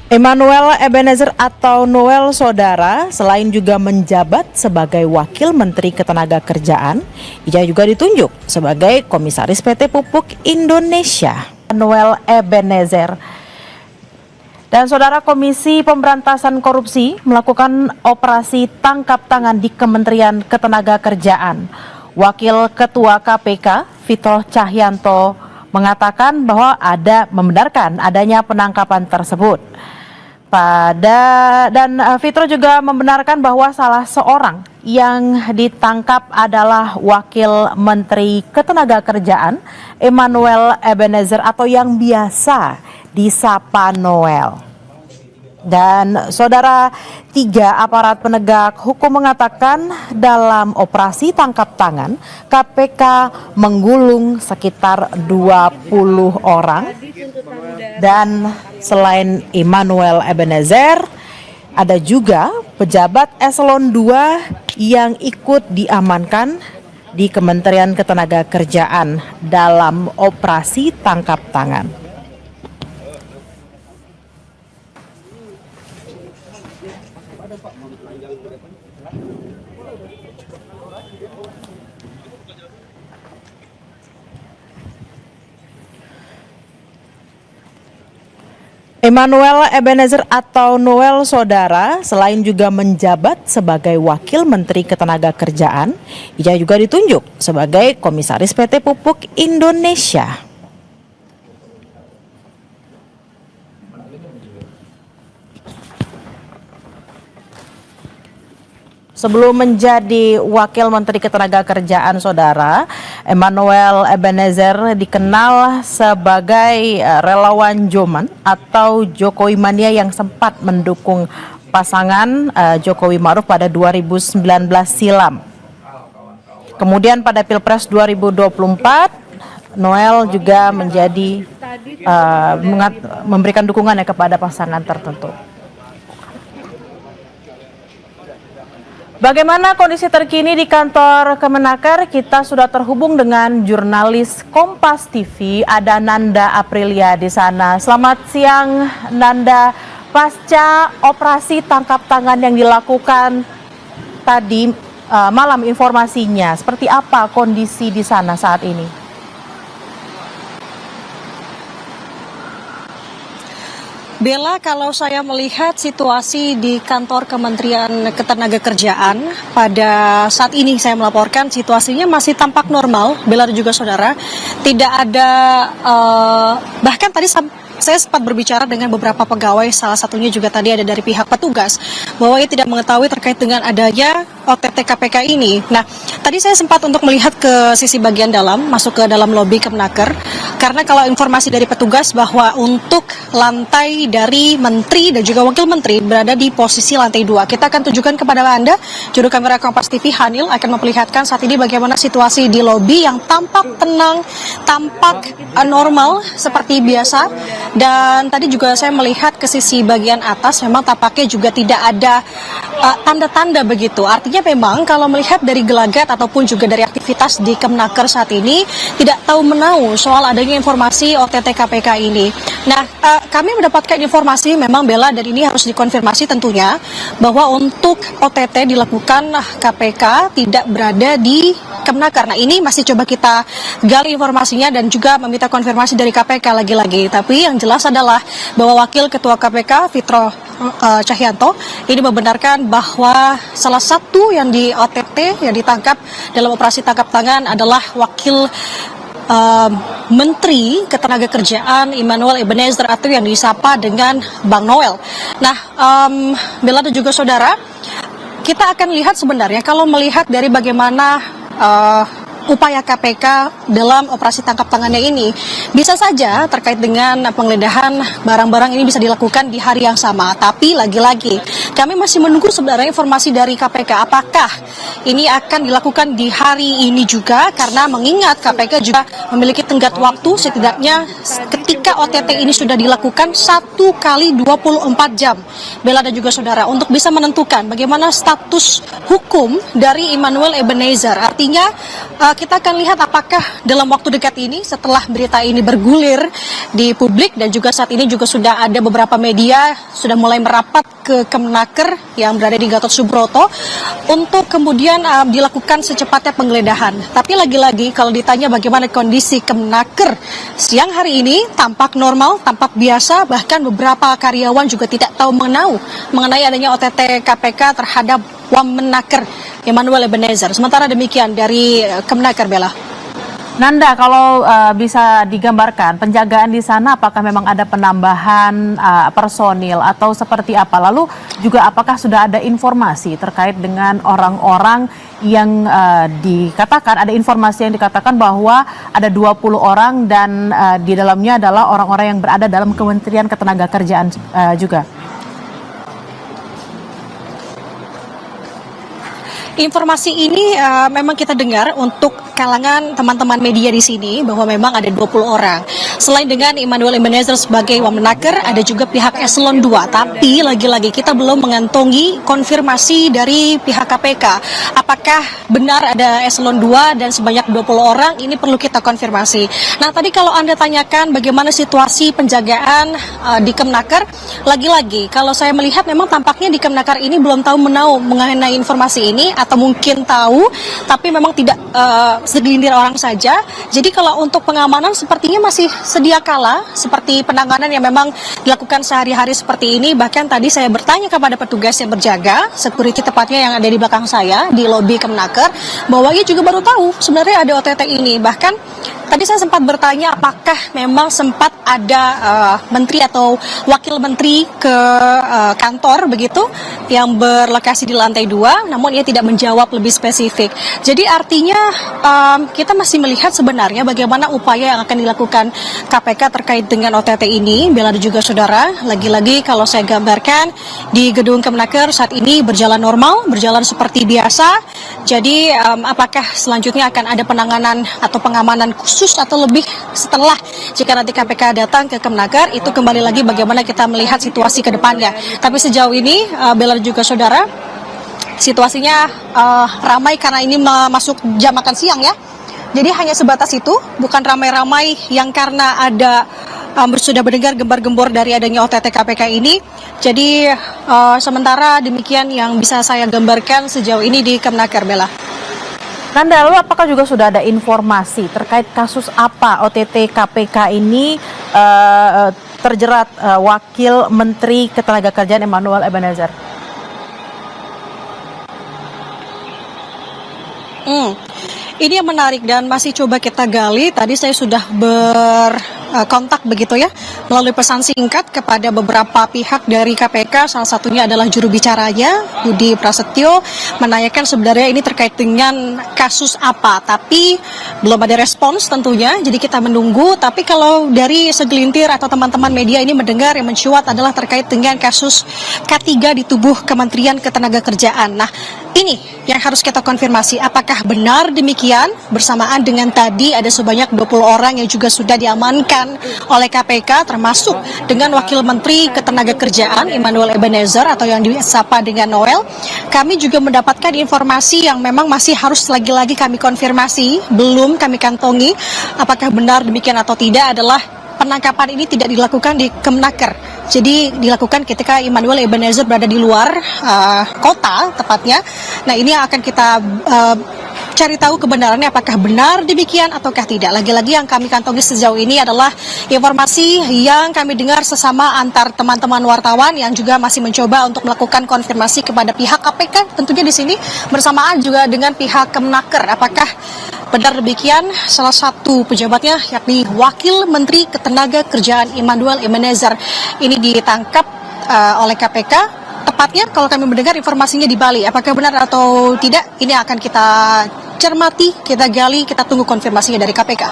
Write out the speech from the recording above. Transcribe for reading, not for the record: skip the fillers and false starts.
Emmanuel Ebenezer atau Noel Saudara, selain juga menjabat sebagai Wakil Menteri Ketenagakerjaan, ia juga ditunjuk sebagai Komisaris PT Pupuk Indonesia. Noel Ebenezer dan Saudara, Komisi Pemberantasan Korupsi melakukan operasi tangkap tangan di Kementerian Ketenagakerjaan. Wakil Ketua KPK, Fitro Cahyanto, mengatakan bahwa membenarkan adanya penangkapan tersebut. Fitro juga membenarkan bahwa salah seorang yang ditangkap adalah Wakil Menteri Ketenagakerjaan Emmanuel Ebenezer atau yang biasa disapa Noel. Dan Saudara, 3 aparat penegak hukum mengatakan dalam operasi tangkap tangan KPK menggulung sekitar 20 orang. Dan selain Emmanuel Ebenezer, ada juga pejabat eselon 2 yang ikut diamankan di Kementerian Ketenagakerjaan dalam operasi tangkap tangan. Emmanuel Ebenezer atau Noel Saudara, selain juga menjabat sebagai Wakil Menteri Ketenagakerjaan, ia juga ditunjuk sebagai Komisaris PT Pupuk Indonesia. Sebelum menjadi Wakil Menteri Ketenagakerjaan, Saudara, Emmanuel Ebenezer dikenal sebagai relawan Joman atau Jokowi Mania yang sempat mendukung pasangan Jokowi Ma'ruf pada 2019 silam. Kemudian pada Pilpres 2024, Noel juga memberikan dukungannya kepada pasangan tertentu. Bagaimana kondisi terkini di kantor Kemenaker? Kita sudah terhubung dengan jurnalis Kompas TV, ada Nanda Aprilia di sana. Selamat siang, Nanda. Pasca operasi tangkap tangan yang dilakukan tadi malam, informasinya seperti apa kondisi di sana saat ini? Bella, kalau saya melihat situasi di kantor Kementerian Ketenagakerjaan pada saat ini saya melaporkan situasinya masih tampak normal, Bella dan juga saudara. Tidak ada, bahkan tadi saya sempat berbicara dengan beberapa pegawai, salah satunya juga tadi ada dari pihak petugas, bahwa ia tidak mengetahui terkait dengan adanya OTT KPK ini. Nah, tadi saya sempat untuk melihat ke sisi bagian dalam, masuk ke dalam lobi Kemenaker, karena kalau informasi dari petugas bahwa untuk lantai dari menteri dan juga wakil menteri berada di posisi lantai 2. Kita akan tunjukkan kepada Anda, juru kamera Kompas TV Hanil akan memperlihatkan saat ini bagaimana situasi di lobi yang tampak tenang, tampak normal seperti biasa. Dan tadi juga saya melihat ke sisi bagian atas memang tampaknya juga tidak ada tanda-tanda begitu. Artinya memang kalau melihat dari gelagat ataupun juga dari aktivitas di Kemenaker saat ini tidak tahu menau soal adanya informasi OTT KPK ini. Nah, kami mendapatkan informasi memang Bella, dan ini harus dikonfirmasi tentunya, bahwa untuk OTT dilakukan KPK tidak berada di Kemenaker. Nah, ini masih coba kita gali informasinya dan juga meminta konfirmasi dari KPK lagi-lagi. Tapi yang jelas adalah bahwa Wakil Ketua KPK Fitro Cahyanto ini membenarkan bahwa salah satu yang di OTT yang ditangkap dalam operasi tangkap tangan adalah Wakil Menteri Ketenagakerjaan Emmanuel Ebenezer atau yang disapa dengan Bang Noel. Nah, Bella dan juga saudara, kita akan lihat sebenarnya kalau melihat dari bagaimana upaya KPK dalam operasi tangkap tangannya ini, bisa saja terkait dengan penggeledahan barang-barang ini bisa dilakukan di hari yang sama. Tapi lagi-lagi Kami masih menunggu sebenarnya informasi dari KPK. Apakah ini akan dilakukan di hari ini juga? Karena mengingat KPK juga memiliki tenggat waktu setidaknya ketika OTT ini sudah dilakukan 1 kali 24 jam. Bella dan juga saudara, untuk bisa menentukan bagaimana status hukum dari Immanuel Ebenezer. Artinya kita akan lihat apakah dalam waktu dekat ini setelah berita ini bergulir di publik dan juga saat ini juga sudah ada beberapa media sudah mulai merapat ke Kemenaker yang berada di Gatot Subroto untuk kemudian dilakukan secepatnya penggeledahan. Tapi lagi-lagi kalau ditanya bagaimana kondisi Kemenaker siang hari ini, tampak normal, tampak biasa, bahkan beberapa karyawan juga tidak tahu mengenai adanya OTT KPK terhadap Wamenaker Immanuel Ebenezer. Sementara demikian dari Kemenaker, Bella. Nanda, kalau bisa digambarkan penjagaan di sana, apakah memang ada penambahan personil atau seperti apa? Lalu juga apakah sudah ada informasi terkait dengan orang-orang yang dikatakan, ada informasi yang dikatakan bahwa ada 20 orang dan di dalamnya adalah orang-orang yang berada dalam Kementerian Ketenagakerjaan juga? Informasi ini memang kita dengar untuk kalangan teman-teman media di sini bahwa memang ada 20 orang. Selain dengan Immanuel Ebenezer sebagai Wamenaker, ada juga pihak Eselon 2. Tapi lagi-lagi kita belum mengantongi konfirmasi dari pihak KPK. Apakah benar ada Eselon 2 dan sebanyak 20 orang? Ini perlu kita konfirmasi. Nah, tadi kalau Anda tanyakan bagaimana situasi penjagaan di Kemenaker, lagi-lagi kalau saya melihat memang tampaknya di Kemenaker ini belum tahu mengenai informasi ini, atau mungkin tahu tapi memang tidak segelintir orang saja. Jadi kalau untuk pengamanan sepertinya masih sedia kala seperti penanganan yang memang dilakukan sehari-hari seperti ini. Bahkan tadi saya bertanya kepada petugas yang berjaga, security tepatnya yang ada di belakang saya di lobi Kemenaker, bahwa ia juga baru tahu sebenarnya ada OTT ini. Bahkan tadi saya sempat bertanya apakah memang sempat ada menteri atau wakil menteri ke kantor begitu yang berlokasi di lantai 2, namun ia tidak menjawab lebih spesifik. Jadi artinya kita masih melihat sebenarnya bagaimana upaya yang akan dilakukan KPK terkait dengan OTT ini. Bella dan juga saudara, lagi-lagi kalau saya gambarkan di gedung Kemenaker saat ini berjalan normal, berjalan seperti biasa. Jadi apakah selanjutnya akan ada penanganan atau pengamanan khusus atau lebih setelah jika nanti KPK datang ke Kemenaker, itu kembali lagi bagaimana kita melihat situasi ke depannya. Tapi sejauh ini Bella dan juga saudara, situasinya ramai karena ini masuk jam makan siang ya. Jadi hanya sebatas itu, bukan ramai-ramai yang karena ada sudah mendengar gembar-gembor dari adanya OTT KPK ini. Jadi sementara demikian yang bisa saya gambarkan sejauh ini di Kemenaker, Bella. Nanda, lalu apakah juga sudah ada informasi terkait kasus apa OTT KPK ini terjerat Wakil Menteri Ketenagakerjaan Immanuel Ebenezer? Ini yang menarik dan masih coba kita gali. Tadi saya sudah berkontak begitu ya melalui pesan singkat kepada beberapa pihak dari KPK. Salah satunya adalah juru bicaranya Budi Prasetyo, menanyakan sebenarnya ini terkait dengan kasus apa. Tapi belum ada respons tentunya. Jadi kita menunggu. Tapi kalau dari segelintir atau teman-teman media ini mendengar yang mencuat adalah terkait dengan kasus K3 di tubuh Kementerian Ketenagakerjaan. Nah, ini yang harus kita konfirmasi, apakah benar demikian bersamaan dengan tadi ada sebanyak 20 orang yang juga sudah diamankan oleh KPK termasuk dengan Wakil Menteri Ketenagakerjaan Immanuel Ebenezer atau yang disapa dengan Noel. Kami juga mendapatkan informasi yang memang masih harus lagi-lagi kami konfirmasi, belum kami kantongi apakah benar demikian atau tidak, adalah penangkapan ini tidak dilakukan di Kemenaker. Jadi dilakukan ketika Immanuel Ebenezer berada di luar kota tepatnya. Nah, ini yang akan kita cari tahu kebenarannya apakah benar demikian ataukah tidak. Lagi-lagi yang kami kantongi sejauh ini adalah informasi yang kami dengar sesama antar teman-teman wartawan yang juga masih mencoba untuk melakukan konfirmasi kepada pihak KPK. Tentunya di sini bersamaan juga dengan pihak Kemenaker. Apakah benar demikian salah satu pejabatnya yakni Wakil Menteri Ketenagakerjaan Immanuel Ebenezer ini ditangkap oleh KPK. Tepatnya kalau kami mendengar informasinya di Bali. Apakah benar atau tidak, ini akan kita cermati, kita gali, kita tunggu konfirmasinya dari KPK.